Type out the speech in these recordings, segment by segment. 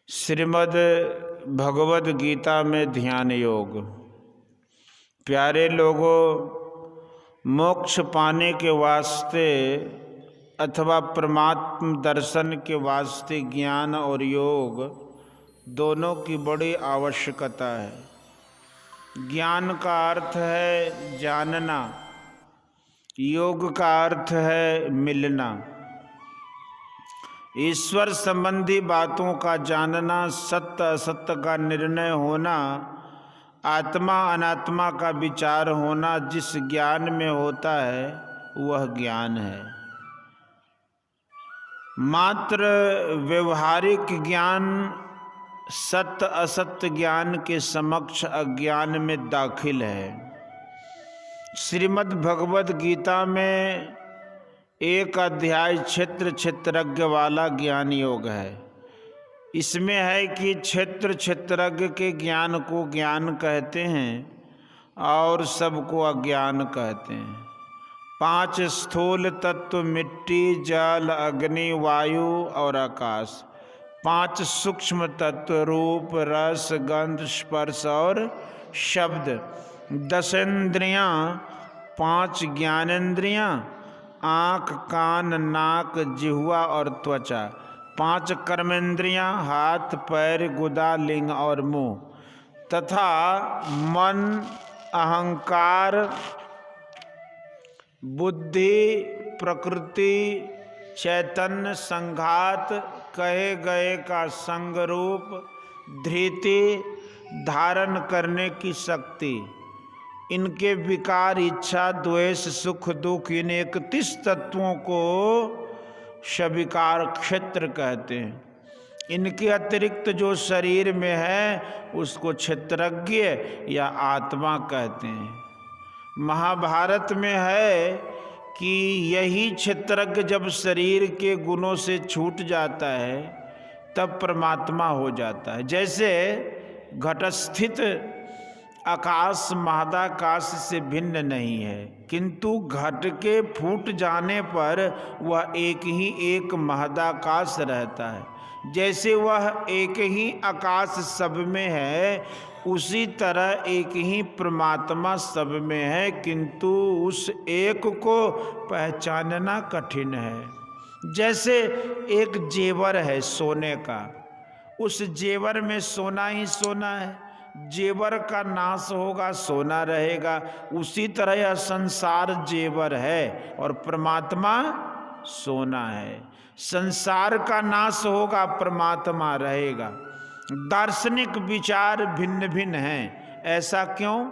श्रीमद् भगवद गीता में ध्यान योग। प्यारे लोगों, मोक्ष पाने के वास्ते अथवा परमात्म दर्शन के वास्ते ज्ञान और योग दोनों की बड़ी आवश्यकता है। ज्ञान का अर्थ है जानना, योग का अर्थ है मिलना। ईश्वर संबंधी बातों का जानना, सत्य असत्य का निर्णय होना, आत्मा अनात्मा का विचार होना जिस ज्ञान में होता है वह ज्ञान है। मात्र व्यवहारिक ज्ञान सत्य असत्य ज्ञान के समक्ष अज्ञान में दाखिल है। श्रीमद् भगवद गीता में एक अध्याय क्षेत्र क्षेत्रज्ञ वाला ज्ञान योग है। इसमें है कि क्षेत्र क्षेत्रज्ञ के ज्ञान को ज्ञान कहते हैं और सबको अज्ञान कहते हैं। 5 स्थूल तत्व मिट्टी, जल, अग्नि, वायु और आकाश। 5 सूक्ष्म तत्व रूप, रस, गंध, स्पर्श और शब्द। 10 इंद्रियां, 5 ज्ञानेंद्रियां, आँख, कान, नाक, जिह्वा और त्वचा। 5 कर्मेंद्रियां, हाथ, पैर, गुदा, लिंग और मुंह। तथा मन, अहंकार, बुद्धि, प्रकृति, चैतन्य, संघात, कहे गए का संगरूप, धृति, धारण करने की शक्ति। इनके विकार, इच्छा, द्वेष, सुख, दुख, इन 31 तत्वों को सविकार क्षेत्र कहते हैं। इनके अतिरिक्त जो शरीर में है उसको क्षेत्रज्ञ या आत्मा कहते हैं। महाभारत में है कि यही क्षेत्रज्ञ जब शरीर के गुणों से छूट जाता है तब परमात्मा हो जाता है। जैसे घटस्थित आकाश महदाकाश से भिन्न नहीं है, किंतु घट के फूट जाने पर वह एक ही एक महदाकाश रहता है। जैसे वह एक ही आकाश सब में है, उसी तरह एक ही परमात्मा सब में है, किंतु उस एक को पहचानना कठिन है। जैसे एक जेवर है सोने का, उस जेवर में सोना ही सोना है। जेवर का नाश होगा, सोना रहेगा। उसी तरह यह संसार जेवर है और परमात्मा सोना है। संसार का नाश होगा, परमात्मा रहेगा। दार्शनिक विचार भिन्न भिन्न हैं। ऐसा क्यों?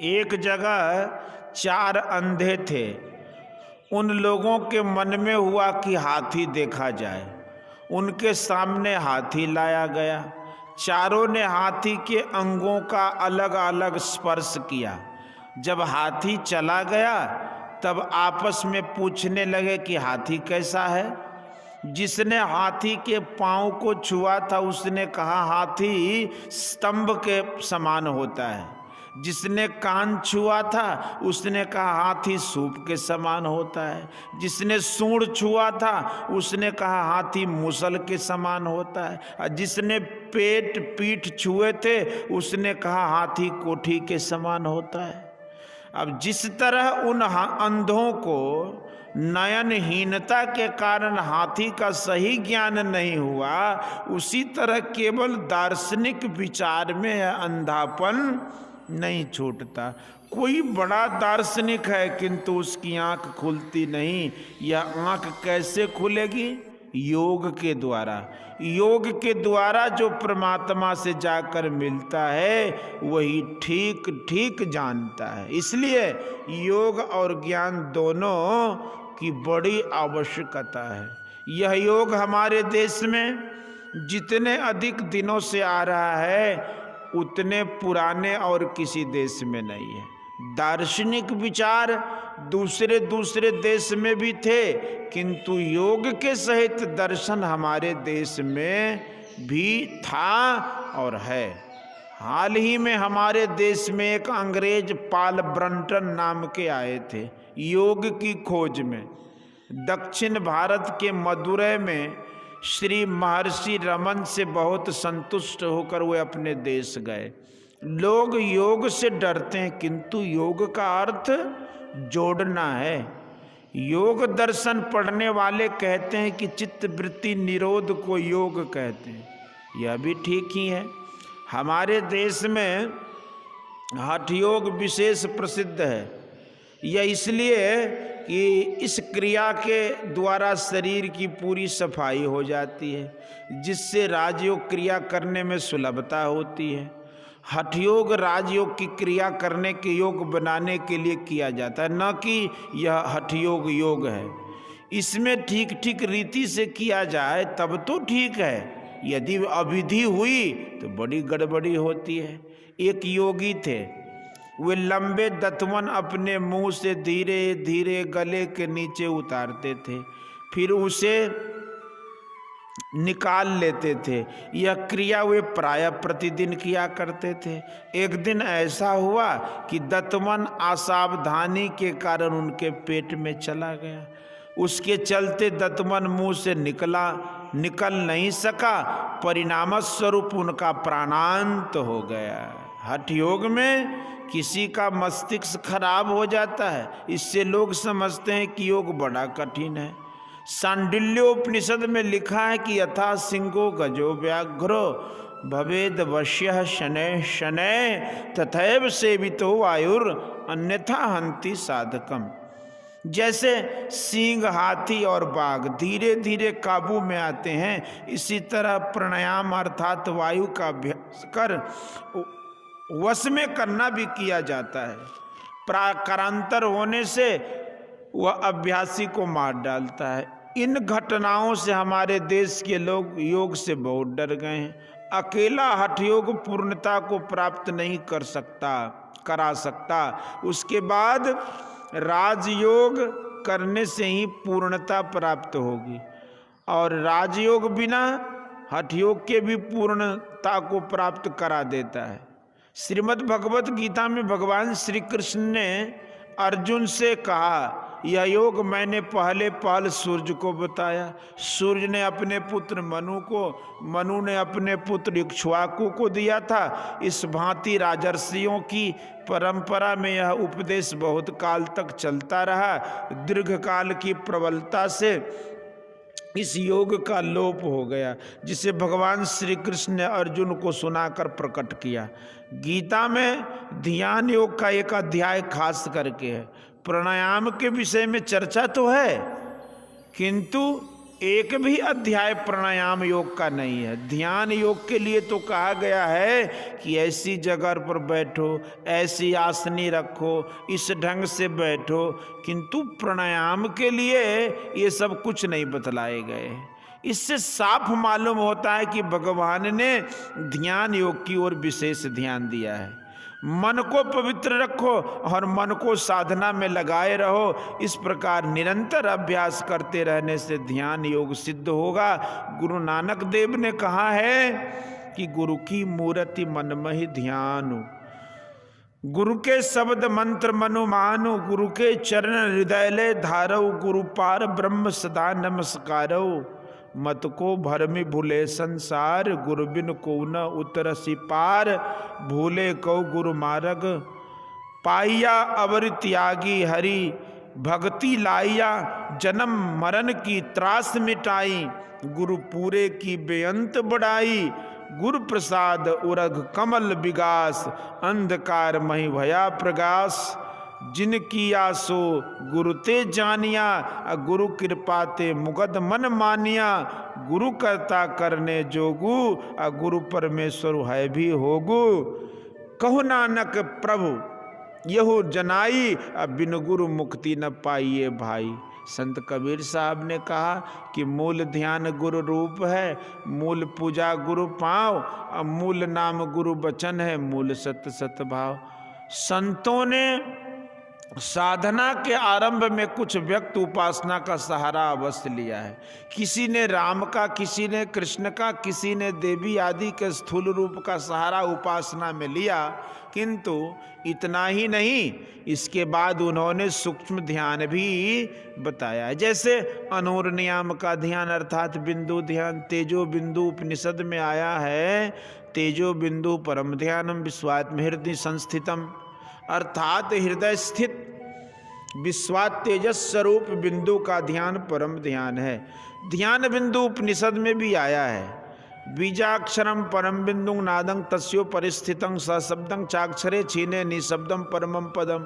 एक जगह 4 अंधे थे। उन लोगों के मन में हुआ कि हाथी देखा जाए। उनके सामने हाथी लाया गया। चारों ने हाथी के अंगों का अलग अलग स्पर्श किया। जब हाथी चला गया तब आपस में पूछने लगे कि हाथी कैसा है। जिसने हाथी के पांव को छुआ था उसने कहा हाथी स्तंभ के समान होता है। जिसने कान छुआ था उसने कहा हाथी सूप के समान होता है। जिसने सूंड छुआ था उसने कहा हाथी मूसल के समान होता है। और जिसने पेट पीठ छुए थे उसने कहा हाथी कोठी के समान होता है। अब जिस तरह उन अंधों को नयनहीनता के कारण हाथी का सही ज्ञान नहीं हुआ, उसी तरह केवल दार्शनिक विचार में अंधापन नहीं छूटता। कोई बड़ा दार्शनिक है किंतु उसकी आंख खुलती नहीं। यह आंख कैसे खुलेगी? योग के द्वारा। योग के द्वारा जो परमात्मा से जाकर मिलता है वही ठीक ठीक जानता है। इसलिए योग और ज्ञान दोनों की बड़ी आवश्यकता है। यह योग हमारे देश में जितने अधिक दिनों से आ रहा है उतने पुराने और किसी देश में नहीं है। दार्शनिक विचार दूसरे दूसरे देश में भी थे, किंतु योग के सहित दर्शन हमारे देश में भी था और है। हाल ही में हमारे देश में एक अंग्रेज पॉल ब्रंटन नाम के आए थे योग की खोज में। दक्षिण भारत के मदुरै में श्री महर्षि रमन से बहुत संतुष्ट होकर वे अपने देश गए। लोग योग से डरते हैं, किंतु योग का अर्थ जोड़ना है। योग दर्शन पढ़ने वाले कहते हैं कि चित्त वृत्ति निरोध को योग कहते हैं। यह भी ठीक ही है। हमारे देश में हठ योग विशेष प्रसिद्ध है। यह इसलिए कि इस क्रिया के द्वारा शरीर की पूरी सफाई हो जाती है, जिससे राजयोग क्रिया करने में सुलभता होती है। हठ योग राजयोग की क्रिया करने के योग बनाने के लिए किया जाता है, न कि यह हठ योग योग है। इसमें ठीक ठीक रीति से किया जाए तब तो ठीक है, यदि अविधि हुई तो बड़ी गड़बड़ी होती है। एक योगी थे, वे लंबे दतवन अपने मुंह से धीरे धीरे गले के नीचे उतारते थे, फिर उसे निकाल लेते थे। यह क्रिया वे प्रायः प्रतिदिन किया करते थे। एक दिन ऐसा हुआ कि दतवन असावधानी के कारण उनके पेट में चला गया। उसके चलते दतवन मुंह से निकल नहीं सका। परिणाम स्वरूप उनका प्राणांत हो गया। हठ योग में किसी का मस्तिष्क खराब हो जाता है, इससे लोग समझते हैं कि योग बड़ा कठिन है। सांडिल्योपनिषद में लिखा है कि यथा सिंहो गजो व्याघ्रो भवेद वश्यः शनैः शनैः तथैव सेवितो वायुर अन्यथा हन्ति साधकम। जैसे सिंह, हाथी और बाघ धीरे धीरे काबू में आते हैं, इसी तरह प्राणायाम अर्थात वायु का अभ्यास कर वश में करना भी किया जाता है। प्राकारांतर होने से वह अभ्यासी को मार डालता है। इन घटनाओं से हमारे देश के लोग योग से बहुत डर गए हैं। अकेला हठ योग पूर्णता को प्राप्त नहीं करा सकता। उसके बाद राजयोग करने से ही पूर्णता प्राप्त होगी, और राजयोग बिना हठ योग के भी पूर्णता को प्राप्त करा देता है। श्रीमद् भगवत गीता में भगवान श्री कृष्ण ने अर्जुन से कहा, यह योग मैंने पहल सूर्य को बताया। सूर्य ने अपने पुत्र मनु को, मनु ने अपने पुत्र इक्ष्वाकु को दिया था। इस भांति राजर्षियों की परंपरा में यह उपदेश बहुत काल तक चलता रहा। दीर्घ काल की प्रबलता से इस योग का लोप हो गया, जिसे भगवान श्री कृष्ण ने अर्जुन को सुनाकर प्रकट किया। गीता में ध्यान योग का एक अध्याय खास करके है। प्राणायाम के विषय में चर्चा तो है, किंतु एक भी अध्याय प्राणायाम योग का नहीं है। ध्यान योग के लिए तो कहा गया है कि ऐसी जगह पर बैठो, ऐसी आसनी रखो, इस ढंग से बैठो, किंतु प्राणायाम के लिए ये सब कुछ नहीं बतलाए गए। इससे साफ मालूम होता है कि भगवान ने ध्यान योग की ओर विशेष ध्यान दिया है। मन को पवित्र रखो और मन को साधना में लगाए रहो। इस प्रकार निरंतर अभ्यास करते रहने से ध्यान योग सिद्ध होगा। गुरु नानक देव ने कहा है कि गुरु की मूर्ति मन महि ध्यानु, गुरु के शब्द मंत्र मनु मानु, गुरु के चरण हृदय ले धारऊ, गुरु पार ब्रह्म सदा नमस्कारऊ। मत को भरमि भूले संसार, गुरु बिन को न उतरसी पार। भूले को गुरु मार्ग पाइया, अवर त्यागी हरि भक्ति लाइया। जन्म मरण की त्रास मिटाई, गुरु पूरे की बेअंत बढ़ाई। गुरु प्रसाद उरग कमल विगास, अंधकार महि भया प्रगास। जिनकी आसो गुरु ते जानिया, गुरु कृपा ते मुगद मन मानिया। गुरु करता करने जोगु, गुरु परमेश्वर है भी होगु। कहो नानक प्रभु यहु जनाई, बिन गुरु मुक्ति न पाइए भाई। संत कबीर साहब ने कहा कि मूल ध्यान गुरु रूप है, मूल पूजा गुरु पाँव, मूल नाम गुरु बचन है, मूल सत सत भाव। संतों ने साधना के आरंभ में कुछ व्यक्ति उपासना का सहारा अवश्य लिया है। किसी ने राम का, किसी ने कृष्ण का, किसी ने देवी आदि के स्थूल रूप का सहारा उपासना में लिया, किंतु इतना ही नहीं, इसके बाद उन्होंने सूक्ष्म ध्यान भी बताया। जैसे अनुर्नियाम का ध्यान अर्थात बिंदु ध्यान, तेजो बिंदु उपनिषद में आया है, तेजो बिंदु परम ध्यानम विश्वात्म हृदय संस्थितम, अर्थात हृदय स्थित विश्वात तेजस स्वरूप बिंदु का ध्यान परम ध्यान है। ध्यान बिंदु उपनिषद में भी आया है। बीजाक्षरम परम बिंदु नादं तस्यो परिस्थितं सशब्दं चाक्षरे छीने निशब्दम परमम पदम।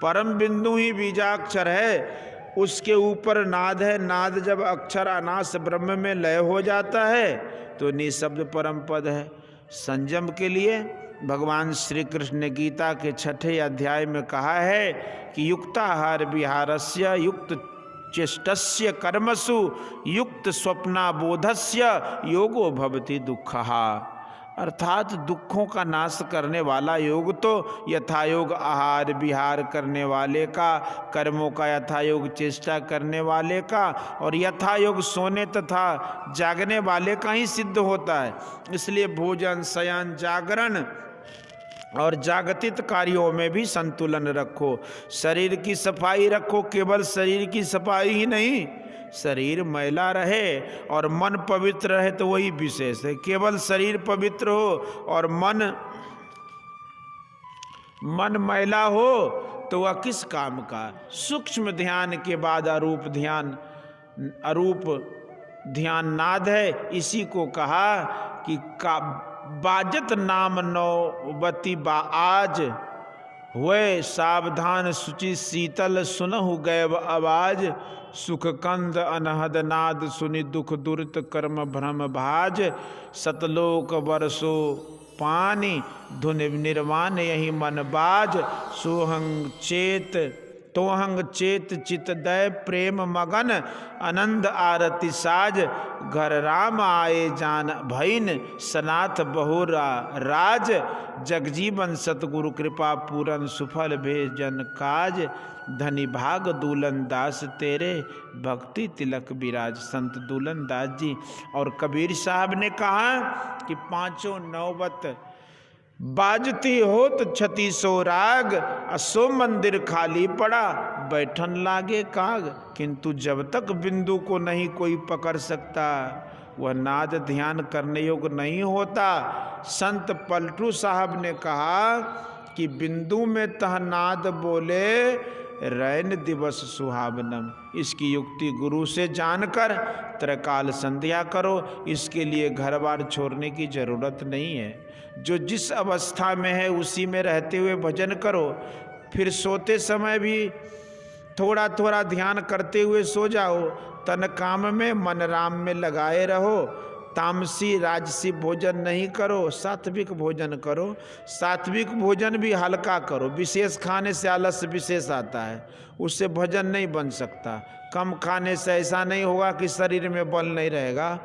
परम बिंदु ही बीजाक्षर है, उसके ऊपर नाद है। नाद जब अक्षर अनास ब्रह्म में लय हो जाता है तो निशब्द परम पद है। संयम के लिए भगवान श्री कृष्ण ने गीता के 6 अध्याय में कहा है कि युक्ताहार विहारस्य युक्त चेष्टस्य कर्मसु युक्त स्वप्नाबोधस्य योगो भवति दुःखः, अर्थात दुखों का नाश करने वाला योग तो यथायोग आहार विहार करने वाले का, कर्मों का यथायोग चेष्टा करने वाले का और यथायोग सोने तथा जागने वाले का ही सिद्ध होता है। इसलिए भोजन, शयन, जागरण और जागतिक कार्यों में भी संतुलन रखो। शरीर की सफाई रखो, केवल शरीर की सफाई ही नहीं, शरीर मैला रहे और मन पवित्र रहे तो वही विशेष है। केवल शरीर पवित्र हो और मन मैला हो तो वह किस काम का। सूक्ष्म ध्यान के बाद अरूप ध्यान नाद है। इसी को कहा कि बाजत नाम नौबती आज हुए सावधान शुचि शीतल सुनहु गैव आवाज, सुख कंद अनहद नाद सुनि दुख दुरित कर्म भ्रम भाज, सतलोक बरसो पानी धुन निर्वाण यही मन बाज, तोहंग चेत चित दय प्रेम मगन आनंद आरती साज, घर राम आए जान भैन सनाथ बहुरा राज, जगजीवन सतगुरु कृपा पूरन सुफल भेजन काज, धनी भाग दूलन दास तेरे भक्ति तिलक विराज। संत दूलन दास जी और कबीर साहब ने कहा कि 5 नौबत बाजती होत छती सो राग, असो मंदिर खाली पड़ा बैठन लागे काग, किंतु जब तक बिंदु को नहीं कोई पकड़ सकता वह नाद ध्यान करने योग्य नहीं होता। संत पलटू साहब ने कहा कि बिंदु में तह नाद बोले रैन दिवस सुहावनम। इसकी युक्ति गुरु से जानकर त्रकाल संध्या करो। इसके लिए घर बार छोड़ने की जरूरत नहीं है। जो जिस अवस्था में है उसी में रहते हुए भजन करो। फिर सोते समय भी थोड़ा थोड़ा ध्यान करते हुए सो जाओ। तन काम में मन राम में लगाए रहो। तामसी राजसी भोजन नहीं करो, सात्विक भोजन करो। सात्विक भोजन भी हल्का करो। विशेष खाने से आलस्य विशेष आता है, उससे भजन नहीं बन सकता। कम खाने से ऐसा नहीं होगा कि शरीर में बल नहीं रहेगा।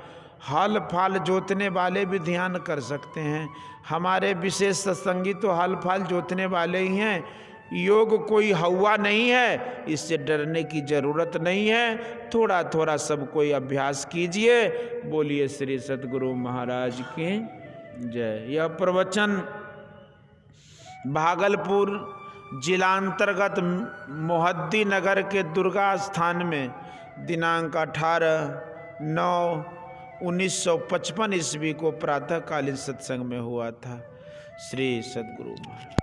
हल फाल जोतने वाले भी ध्यान कर सकते हैं। हमारे विशेष सत्संगी तो हल फाल जोतने वाले ही हैं। योग कोई हवा नहीं है, इससे डरने की जरूरत नहीं है। थोड़ा थोड़ा सब कोई अभ्यास कीजिए। बोलिए श्री सद्गुरु महाराज की जय। यह प्रवचन भागलपुर जिलांतर्गत मोहद्दी नगर के दुर्गा स्थान में दिनांक 18/9/1955 ईस्वी को प्रातःकालीन सत्संग में हुआ था। श्री सद्गुरु महाराज।